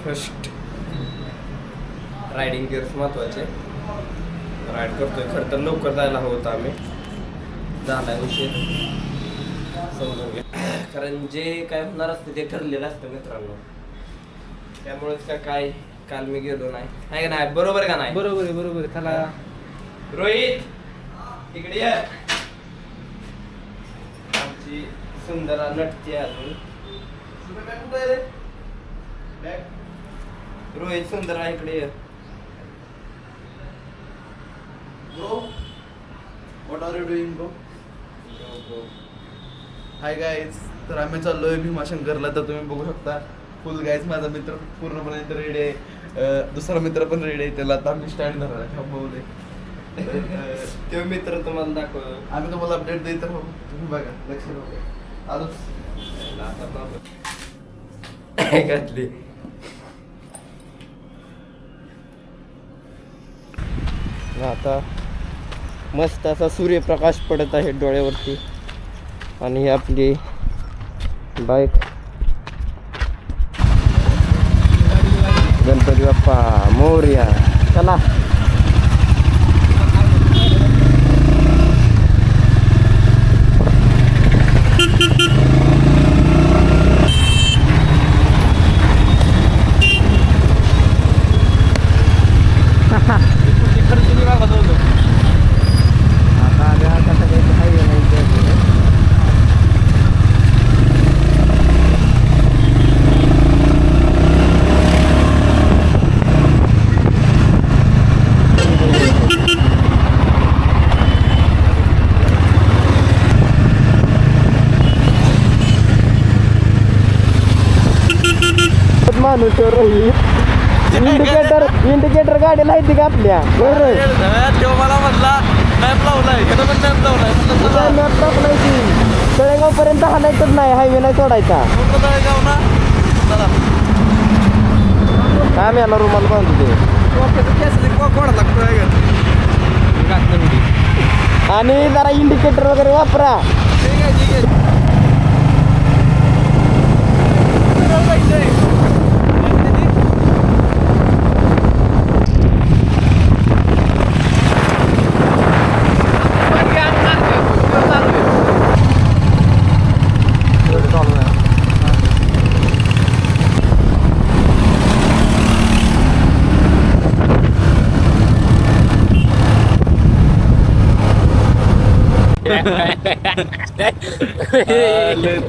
First riding gears महत्वाचे. Ride करतोय. खरं तर लवकर जायला हवं होतं आम्ही. झालाय उशीर समजून घ्या. कारण जे काय होणार असतं ते ठरलेलं असतं मित्रांनो. त्यामुळेच काय काल मी गेलो नाही. आहे का नाही? बरोबर का नाही? बरोबर आहे बरोबर आहे. त्याला रोहित इकडे ये. आमची सुंदरा नटते अजून. रोहित सुंदरा इकडे ये. Bro, what are you doing, bro? Hi guys. तर आम्ही चाललोय भीमाशंकरला. तर तुम्ही बघू शकता फुल गाईज. माझा मित्र पूर्णपणे इथं रेडी आहे. दुसरा मित्र पण रेडी आहे. त्याला आता आम्ही स्टँड धरणार आहे. थांबवले. तो मित्र तुम्हाला दाखव. आम्ही तुम्हाला अपडेट देत राहू. तुम्ही बघा लक्ष बघा. आलोच घातली. आता मस्त असा सूर्यप्रकाश पडत आहे डोळ्यावरती. आणि ही आपली बाईक. गणपती बाप्पा मोरया. चला. माणूस इंडिकेटर गाडीला आहे का आपल्या? तेव्हा मला म्हणला मॅप लावलाय. मॅप टाकलाय की तळेगाव पर्यंत हालायचंच नाही. हायवे नाही सोडायचा. काय याला रुमाल बांधते आणि जरा इंडिकेटर वगैरे वापरा.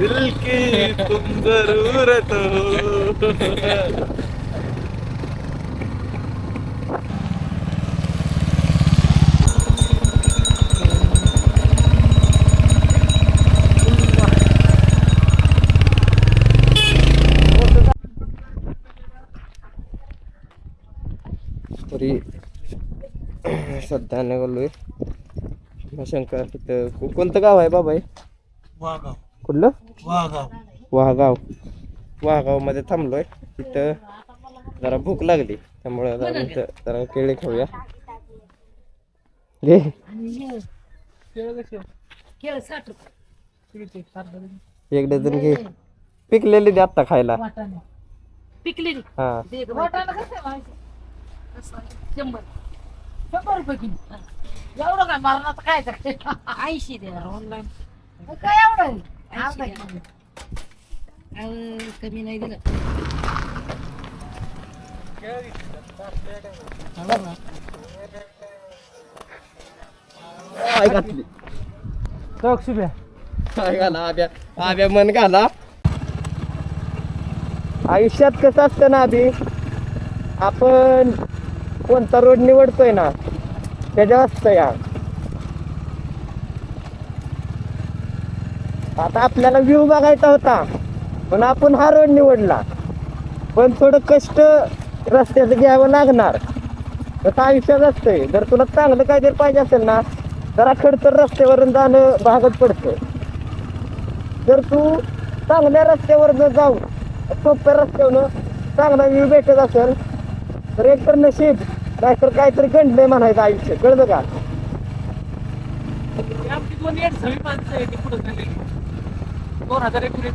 दिल की तुम जरूरत हो. तरी सध्या निघालोय शंकर. तिथं कोणतं गाव आहे बाबा? वाघाव. कुठलं? वाघाव. वाघाव मध्ये थांबलोय. तिथं जरा भूक लागली त्यामुळे जरा केळी खाऊया. घे एक डझन घे. पिकलेली दे आत्ता खायला. पिकलेली हा ₹100 किलो. एवढं काय मरणाचं काय 80 दे ऑनलाईन. काय एवढं कमी नाही दिलं. काय घातली काय घाला आब्या मन घाला. आयुष्यात कसं असतं ना आधी आपण कोणता रोड निवडतोय ना त्याच्या असतं या. आता आपल्याला व्ह्यू बघायचा होता पण आपण हा रोड निवडला. पण थोडं कष्ट रस्त्याचं घ्यावं लागणार. तसं आयुष्यात असतंय. जर तुला चांगलं काहीतरी पाहिजे असेल ना जरा खडतर रस्त्यावरून जाणं भागच पडतं. जर तू चांगल्या रस्त्यावर जाऊन सोप्या रस्त्यावरून चांगला व्ह्यू भेटत असेल तर एकतर नशीब नाहीतर काहीतरी गंडलंय म्हणायचं आयुष्य. कळलं का? 2019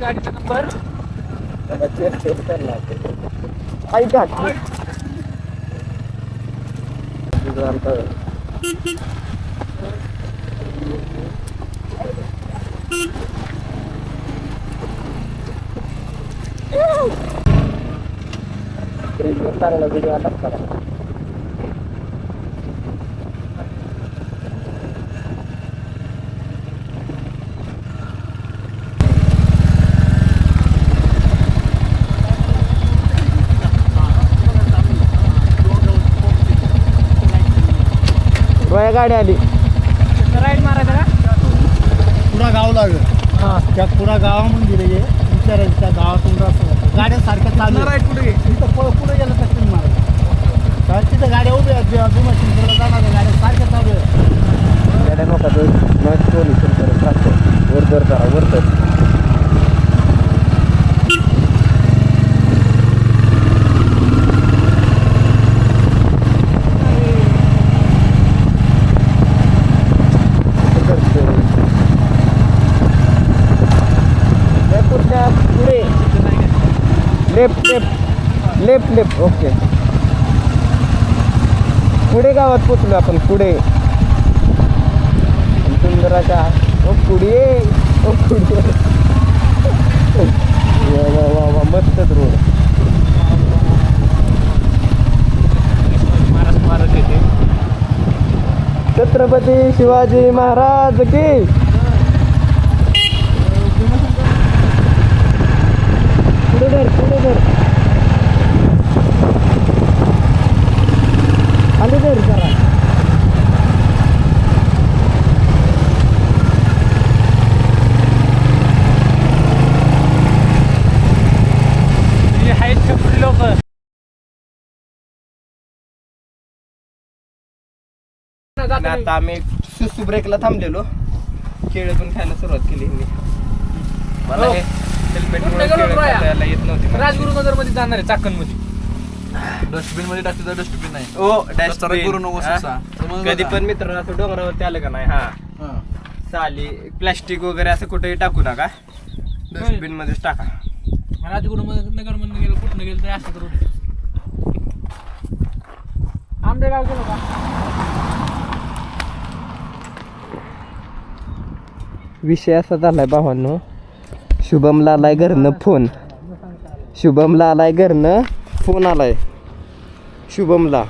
गाडीचा नंबर ऐका चांगला व्हिडिओ आता करा. रोया गाडी आली. राईड मारायचं का? पुरा गाव लागेल त्या पुरा गावामध्ये दिले विचारायचं त्या गावातून रस्ता गाड्या सारख्या चालू राईट कुठे तिथं पुढे गेलं तर तुम्ही मारायचं तर तिथं गाड्या उभ्या आहेत भीमाशंकरला जाणाऱ्या गाड्या सारख्या चालू आहेत. गाड्या नका वर जर करा वर तर पुढे left left left left okay. पुढे गावात पोचलो आपण पुढे सुंदराच्या पुढे वा वा वा मस्तच रोड. छत्रपती शिवाजी महाराज की. पुढे धर खाली धर जरा. आणि आता आम्ही सुसू ब्रेकला थांबलेलो. केळं पण खायला सुरुवात केली. मला हे हेल्मेट येत नव्हती. राजगुरुनगर मध्ये जाणार आहे चाकण मध्ये. डस्टबिन मध्ये टाकते तर डस्टबिन नाही. ओ रस्ता करू नको ससा. कधी पण मित्र असं डोंगरावरती आलं का नाही हा साली प्लास्टिक वगैरे असं कुठेही टाकू नका. डस्टबिन मध्येच टाका. राजगुरुनगर मध्ये गेलं कुठं गेलं तर असं रोड. आंबेगाव गेलो का? विषय असा झालाय भावांनो. शुभमला आलाय घरनं फोन. फोन आलाय शुभमला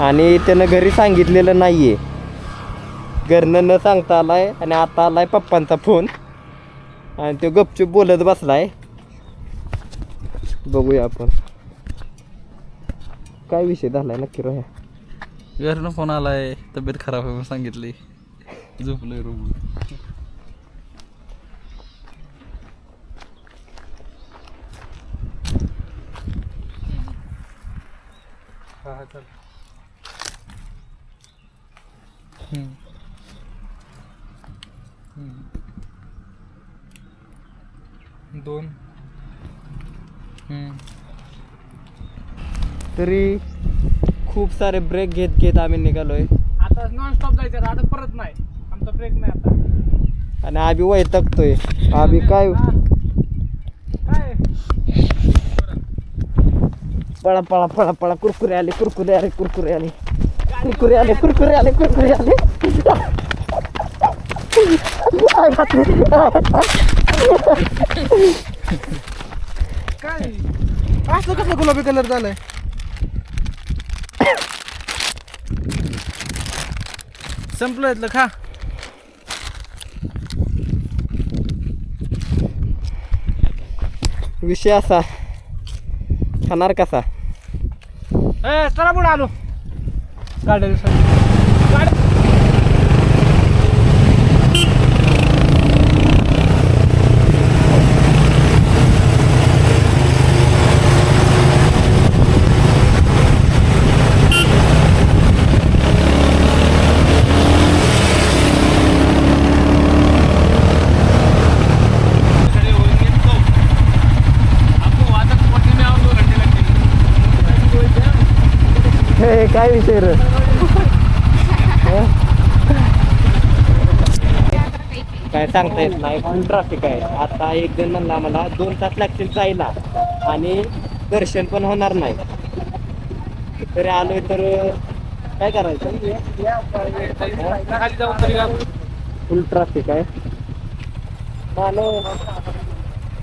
आणि त्यानं घरी सांगितलेलं नाहीये. घरनं न सांगता आलाय आणि आता आलाय पप्पांचा फोन आणि तो गपचूप बोलत बसलाय. बघूया आपण काय विषय झालाय नक्की रोह्या. घरनं फोन आलाय तब्येत खराब आहे म्हणून सांगितली. झोपलोय रूम. दोन तरी खूप सारे ब्रेक घेत आम्ही निघालोय. आता नॉन स्टॉप जायचं. आता परत नाही. आमचा ब्रेक नाही आता. आणि आम्ही वैतागतोय. आम्ही काय काय पळा पळा पळा पळा. कुरकुरे आले. काय असं कसं गुलाबी कलर झालाय. संपलं इथलं खा. विषय असा खाणार कसा. चला पुढे आलो. गाडी काय विषय रे. काय सांगता येत नाही, फुल ट्रॅफिक आहे. आता एक जण म्हणला आम्हाला 2 तास लागतील जायला आणि दर्शन पण होणार नाही. तरी आलोय तर काय करायचं. खाली जाऊन तरी फुल ट्रॅफिक आहे. मानव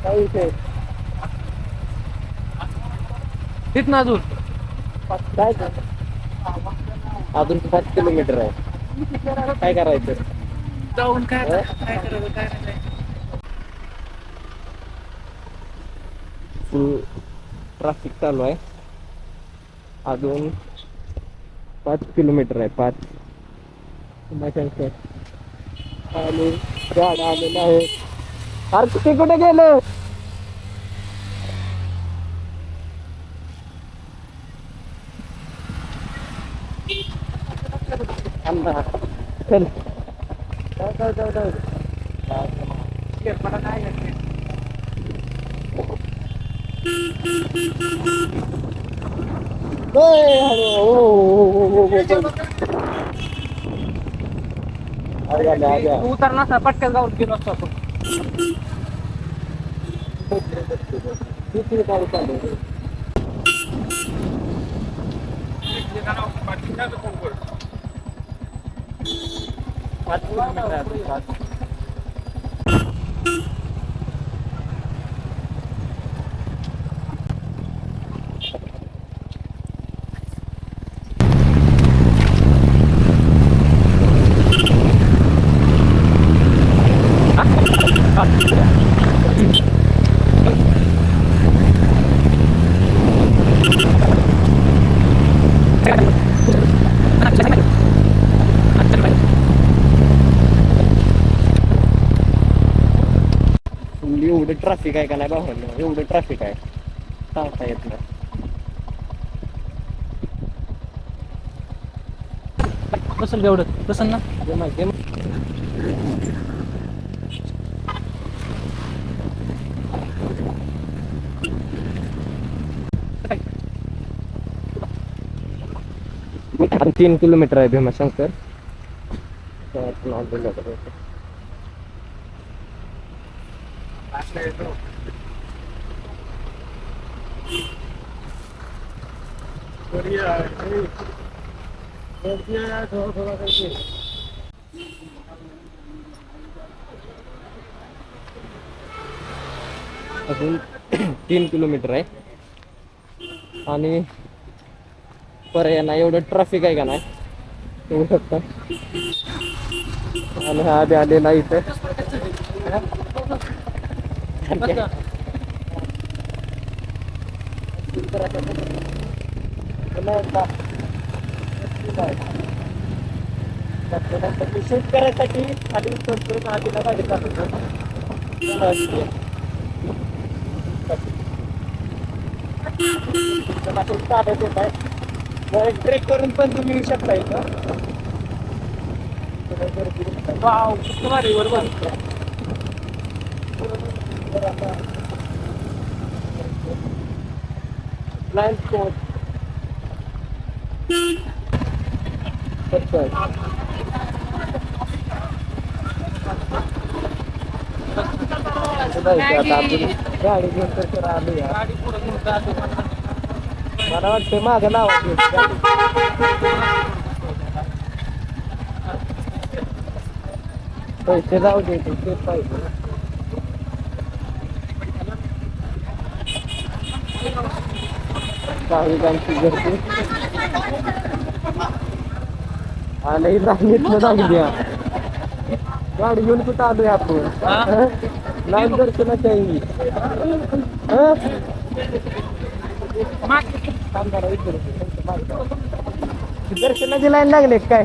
काय विषय तिथं अजून काय अजून 5 किलोमीटर आहे. काय करायचं. जाऊन काय करायचं काय नाही. फुल ट्रॅफिक चालू आहे. अजून 5 किलोमीटर आहे. 5 आणि गाड्या आलेल्या आहेत. अरे ते कुठे गेलं. अण्णा चल जाऊ. मला काय नाही. तू उतरला असता पटकन जाऊन गेलो असतो आपण. एवढं ट्रॅफिक आहे का नाही बाबा. एवढं ट्रॅफिक आहे सांगता येत नाही. बसल एवढं बसल ना. जे माहिती आहे. 3 किलोमीटर आहे भीमाशंकर. अजून 3 किलोमीटर आहे आणि पर्याय नाही. एवढं ट्रॅफिक आहे का नाही येऊ शकता. आणि हा आधी आलेला इथं शूट करायसाठी आधी आधीला गाडी चालत येत आहे. ट्रेक करून पण तुम्ही येऊ शकता इथं. वाव किती भारी बरोबर. ब्लाइंड स्पॉट गाडी घेऊन तर आली. गाडी पुढे घेऊन जातो. मला वाटतं माझं नाव पैसे जाऊ दे ते पाहिजे. भाविकांची गर्दी आणि रांगेतनं लागली. गाडी घेऊन कुठं आलोय आपण. लाईन दर्शनाच्या दर्शनाची लाईन लागले काय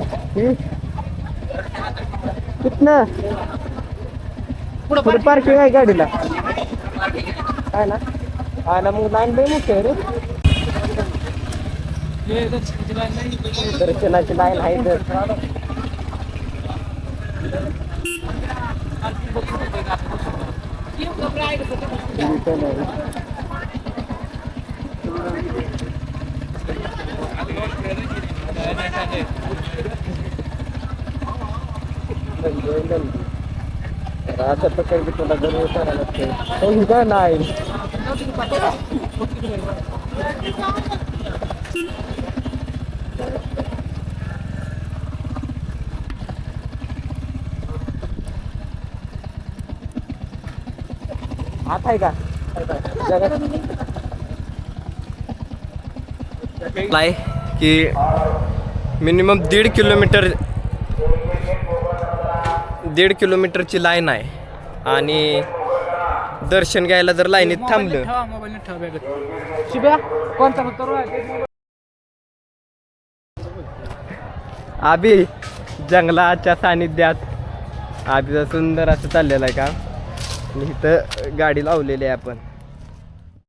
कुठनं पुढे पार्किंग आहे गाडीला काय ना. काय ना मग लाईन लई मोठी आहे रे. दर्शनाची लाईन आहे तर आता प्रकारे की तुला गर्व करायला लागतं का नाही. आता आहे का आहे की मिनिमम 1.5 किलोमीटरची लाईन आहे आणि दर्शन घ्यायला जर लाईनीत थांबलं ठेवा मोबाईल ठेवा बॅगेत. शिब्या कोणता फक्त आबी जंगलाच्या सानिध्यात आबीचं सुंदर असं चाललेलं आहे का. आणि इथं गाडी लावलेली आहे आपण.